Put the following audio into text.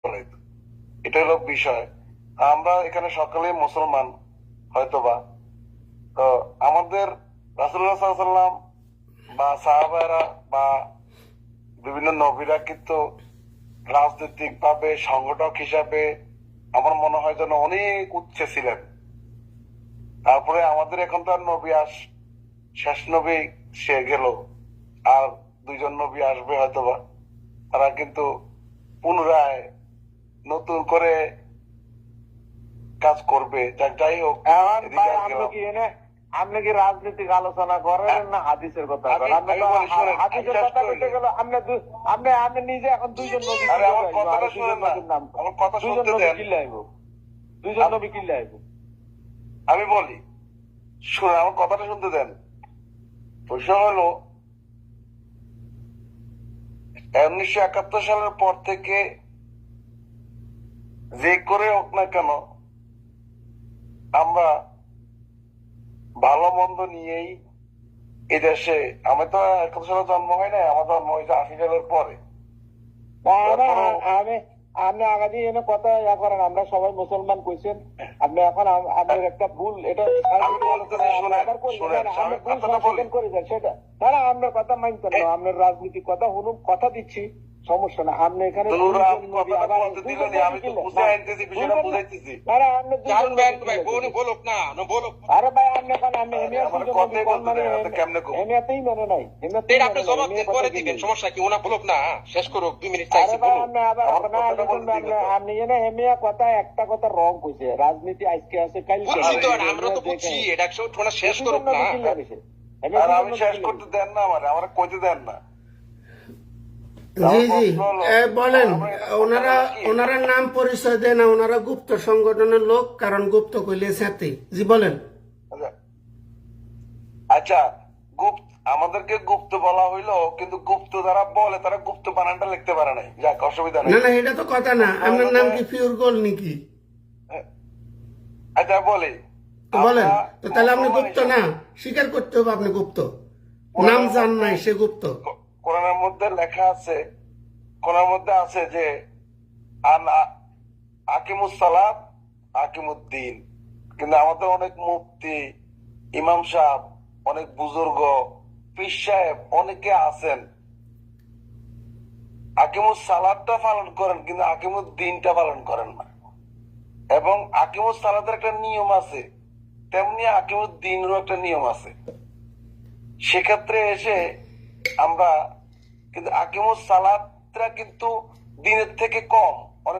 বলে। এটা হলো বিষয়। আমরা এখানে সকলে মুসলমান হয়তোবা, তো আমাদের রাসূলুল্লাহ সাল্লাল্লাহু আলাইহি ওয়াসাল্লাম বা সাহাবারা বা বিভিন্ন নবীরা কিন্তু রাজনৈতিক ভাবে সংগঠক হিসাবে আমার মনে হয় যেন অনেক উচ্চে ছিলেন। তারপরে আমাদের এখন তো আর নবী শেষ নবী সে গেল, আর দুইজন নবী আসবে হয়তোবা, তারা কিন্তু পুনরায় নতুন করে কাজ করবে। যাই হোক, এখন এদিকে ভাই আর আপনি গেলাম। কি আপনি কি রাজনীতিক আলোচনা করেন না হাদিসের কথা করেন? আপনি তো বলি শোনেন, হাদিসের শেষ কথা করে বলতে নিই। গেলে আপনি নিজে এখন দুইজন নবী আরে আমার কিল্লাই কথাটা দুইজন শুনেন না, নবীর নাম আমার কথা দুইজন শুনতে নবী দেন। কিল্লাইব দুইজন নবী কিল্লাইব। আমি বলি শুনেন, আমার কথাটা শুনতে দেন। বিষয় হলো 1971 সালের পর থেকে যে করে হোক না কেন আমরা ভালো মন্দ নিয়েই এই দেশে, আমি তো 71 সালে জন্ম হয় না, আমার জন্ম হয়েছে 80 সালের পরে। আমি আপনি আগামী এনে কথা করেন, আমরা সবাই মুসলমান কইছেন। আপনি এখন আপনার একটা ভুল, এটা আমি বলতেছি শুনেন, আমি কথাটা বলি। করে যান সেটা না, আপনার কথা মানতেন না, আপনার রাজনীতির কথা শুনুন, কথা দিচ্ছি, সমস্যা না। আপনি এখানে কথাটা বলতে দিলেন, আমি তো বুঝে আনতেছি, বিষয়টা বুঝাইতেছি। আরে আপনি আরে ভাই আপনি এখন আপনি আমার কথাই বলতে দেন, আপনি কেমনে করবেন? এমনিতেই মানে নাই, আপনি জবাব দেন, পরে দিবেন, সমস্যা কি? ওনা বলুক না, শেষ করুক, 2 মিনিট আরে চাইছি, ভাই বলুক। আপনি আবার আমার কথাটা বলতে দিবেন তো। আপনি এনে হেমিয়া কথা একটা কথা রং কইছে, রাজনীতি আজকে আছে কাল বুঝছি তো, আমরা তো বুঝছি, এটা ওনা শেষ করুক না। আর আমি শেষ করতে দেন না, আমার কইতে দেন না। জি জি বলেন, ওনারা নাম পরিচয় দেয় না, ওনারা গুপ্ত সংগঠনের লোক, কারণ গুপ্ত কইলে সাথে। জি বলেন। আচ্ছা, আমাদেরকে গুপ্ত বলা হইলো, কিন্তু গুপ্ত যারা বলে তারা গুপ্ত বানানটা লিখতে পারে নাই। যাক, অসুবিধা নেই। না না, এটা তো কথা না। আপনার নাম কি পিওর গোল নাকি? আচ্ছা বলি, বলেন তো, তাহলে আপনি গুপ্ত না, স্বীকার করতে হবে আপনি গুপ্ত। নাম জান নাই, সে গুপ্ত। কোরআনের মধ্যে লেখা আছে, যে আকিমুস সালাত আকিমুদ্দিন। কিন্তু আমাদের অনেক মুফতি, ইমাম সাহেব, অনেক বুজুর্গ, পীর সাহেব অনেকে আছেন আকিমুস সালাতটা পালন করেন, কিন্তু আকিমুদ্দিনটা পালন করেন না। এবং আকিমুস সালাতের একটা নিয়ম আছে, তেমনি আকিমুদ্দিনেরও একটা নিয়ম আছে। সেক্ষেত্রে এসে আমরা কিন্তু আকিমুস সালাতটা কিন্তু দিনের থেকে কম।